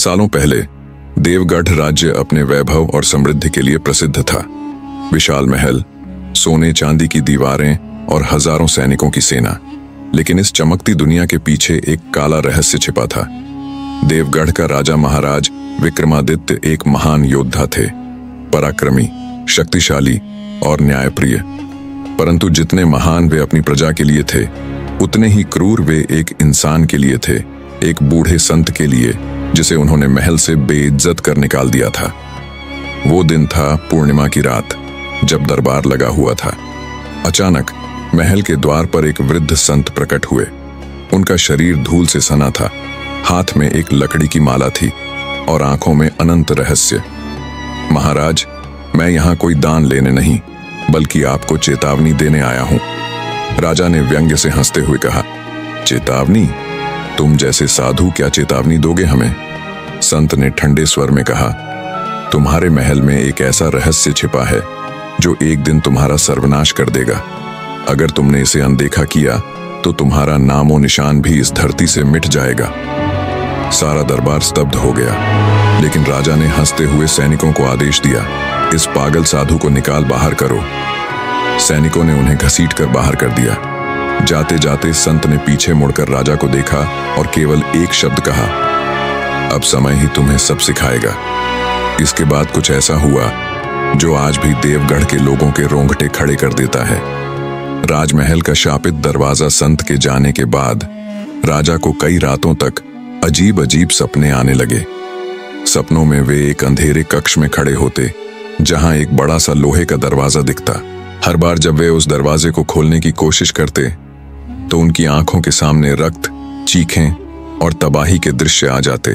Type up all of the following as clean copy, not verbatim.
सालों पहले देवगढ़ राज्य अपने वैभव और समृद्धि के लिए प्रसिद्ध था। विशाल महल, सोने चांदी की दीवारें और हजारों सैनिकों की सेना। लेकिन इस चमकती दुनिया के पीछे एक काला रहस्य छिपा था। देवगढ़ का राजा महाराज विक्रमादित्य एक महान योद्धा थे, पराक्रमी, शक्तिशाली और न्यायप्रिय। परंतु जितने महान वे अपनी प्रजा के लिए थे, उतने ही क्रूर वे एक इंसान के लिए थे, एक बूढ़े संत के लिए जिसे उन्होंने महल से बेइज्जत कर निकाल दिया था। वो दिन था पूर्णिमा की रात, जब दरबार लगा हुआ था। अचानक महल के द्वार पर एक वृद्ध संत प्रकट हुए। उनका शरीर धूल से सना था, हाथ में एक लकड़ी की माला थी और आंखों में अनंत रहस्य। महाराज, मैं यहाँ कोई दान लेने नहीं, बल्कि आपको चेतावनी देने आया हूँ। राजा ने व्यंग्य से हंसते हुए कहा, चेतावनी? तुम जैसे साधु क्या चेतावनी दोगे हमें? संत ने ठंडे स्वर में कहा, तुम्हारे महल में एक ऐसा रहस्य छिपा है जो एक दिन तुम्हारा सर्वनाश कर देगा। अगर तुमने इसे अनदेखा किया तो तुम्हारा नामो निशान भी इस धरती से मिट जाएगा। सारा दरबार स्तब्ध हो गया, लेकिन राजा ने हंसते हुए सैनिकों को आदेश दिया, इस पागल साधु को निकाल बाहर करो। सैनिकों ने उन्हें घसीट कर बाहर कर दिया। जाते जाते संत ने पीछे मुड़कर राजा को देखा और केवल एक शब्द कहा, अब समय ही तुम्हें सब सिखाएगा। इसके बाद कुछ ऐसा हुआ जो आज भी देवगढ़ के लोगों के रोंगटे खड़े कर देता है। राजमहल का शापित दरवाजा संत के जाने के बाद राजा को कई रातों तक अजीब अजीब सपने आने लगे। सपनों में वे एक अंधेरे कक्ष में खड़े होते, जहां एक बड़ा सा लोहे का दरवाजा दिखता। हर बार जब वे उस दरवाजे को खोलने की कोशिश करते तो उनकी आंखों के सामने रक्त, चीखें और तबाही के दृश्य आ जाते।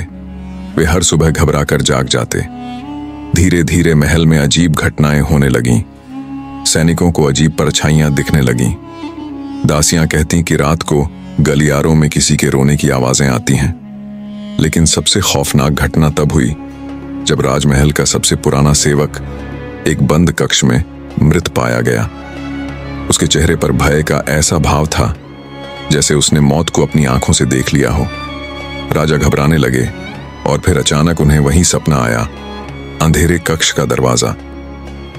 वे हर सुबह घबरा कर जाग जाते। धीरे धीरे महल में अजीब घटनाएं होने लगीं। सैनिकों को अजीब परछाइयां दिखने लगीं। दासियां कहती कि रात को गलियारों में किसी के रोने की आवाजें आती हैं। लेकिन सबसे खौफनाक घटना तब हुई जब राजमहल का सबसे पुराना सेवक एक बंद कक्ष में मृत पाया गया। उसके चेहरे पर भय का ऐसा भाव था जैसे उसने मौत को अपनी आंखों से देख लिया हो। राजा घबराने लगे और फिर अचानक उन्हें वही सपना आया, अंधेरे कक्ष का दरवाजा।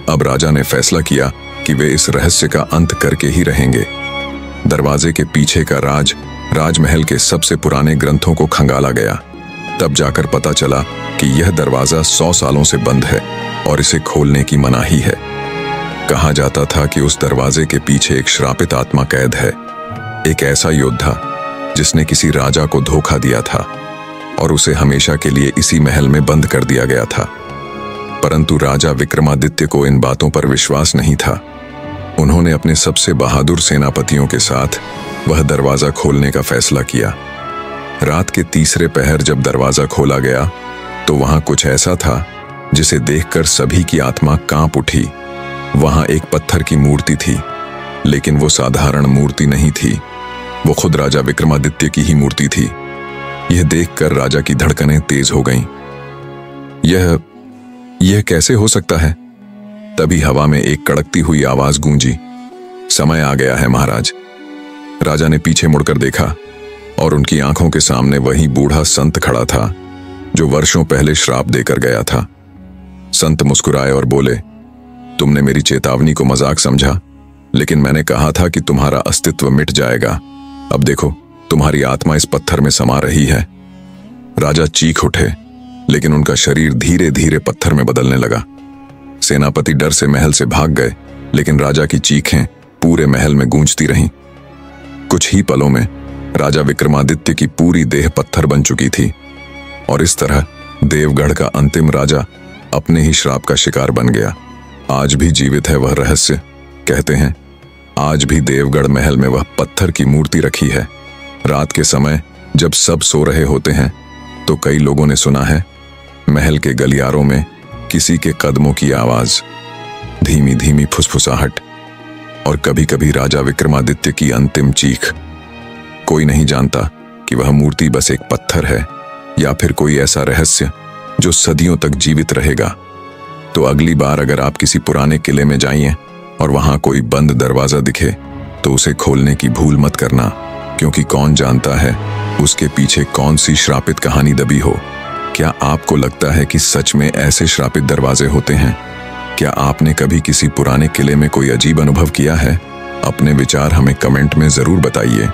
अब राजा ने फैसला किया कि वे इस रहस्य का अंत करके ही रहेंगे। दरवाजे के पीछे का राज राजमहल के सबसे पुराने ग्रंथों को खंगाला गया। तब जाकर पता चला कि यह दरवाजा 100 सालों से बंद है और इसे खोलने की मनाही है। कहा जाता था कि उस दरवाजे के पीछे एक श्रापित आत्मा कैद है, एक ऐसा योद्धा जिसने किसी राजा को धोखा दिया था और उसे हमेशा के लिए इसी महल में बंद कर दिया गया था। परंतु राजा विक्रमादित्य को इन बातों पर विश्वास नहीं था। उन्होंने अपने सबसे बहादुर सेनापतियों के साथ वह दरवाजा खोलने का फैसला किया। रात के तीसरे पहर जब दरवाजा खोला गया तो वहां कुछ ऐसा था जिसे देखकर सभी की आत्मा कांप उठी। वहां एक पत्थर की मूर्ति थी, लेकिन वो साधारण मूर्ति नहीं थी, वो खुद राजा विक्रमादित्य की ही मूर्ति थी। यह देखकर राजा की धड़कनें तेज हो गईं। यह कैसे हो सकता है? तभी हवा में एक कड़कती हुई आवाज गूंजी, समय आ गया है महाराज। राजा ने पीछे मुड़कर देखा और उनकी आंखों के सामने वही बूढ़ा संत खड़ा था जो वर्षों पहले श्राप देकर गया था। संत मुस्कुराए और बोले, तुमने मेरी चेतावनी को मजाक समझा, लेकिन मैंने कहा था कि तुम्हारा अस्तित्व मिट जाएगा। अब देखो, तुम्हारी आत्मा इस पत्थर में समा रही है। राजा चीख उठे, लेकिन उनका शरीर धीरे धीरे पत्थर में बदलने लगा। सेनापति डर से महल से भाग गए, लेकिन राजा की चीखें पूरे महल में गूंजती रहीं। कुछ ही पलों में राजा विक्रमादित्य की पूरी देह पत्थर बन चुकी थी और इस तरह देवगढ़ का अंतिम राजा अपने ही श्राप का शिकार बन गया। आज भी जीवित है वह रहस्य। कहते हैं आज भी देवगढ़ महल में वह पत्थर की मूर्ति रखी है। रात के समय जब सब सो रहे होते हैं तो कई लोगों ने सुना है महल के गलियारों में किसी के कदमों की आवाज, धीमी धीमी फुसफुसाहट और कभी कभी राजा विक्रमादित्य की अंतिम चीख। कोई नहीं जानता कि वह मूर्ति बस एक पत्थर है या फिर कोई ऐसा रहस्य जो सदियों तक जीवित रहेगा। तो अगली बार अगर आप किसी पुराने किले में जाइए और वहां कोई बंद दरवाजा दिखे तो उसे खोलने की भूल मत करना, क्योंकि कौन जानता है उसके पीछे कौन सी श्रापित कहानी दबी हो। क्या आपको लगता है कि सच में ऐसे श्रापित दरवाजे होते हैं? क्या आपने कभी किसी पुराने किले में कोई अजीब अनुभव किया है? अपने विचार हमें कमेंट में जरूर बताइए।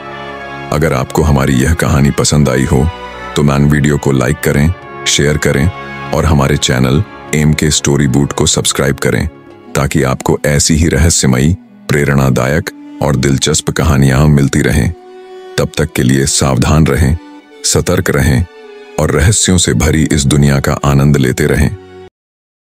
अगर आपको हमारी यह कहानी पसंद आई हो तो मैन वीडियो को लाइक करें, शेयर करें और हमारे चैनल MK स्टोरी बूट को सब्सक्राइब करें ताकि आपको ऐसी ही रहस्यमयी, प्रेरणादायक और दिलचस्प कहानियां मिलती रहें। तब तक के लिए सावधान रहें, सतर्क रहें और रहस्यों से भरी इस दुनिया का आनंद लेते रहें।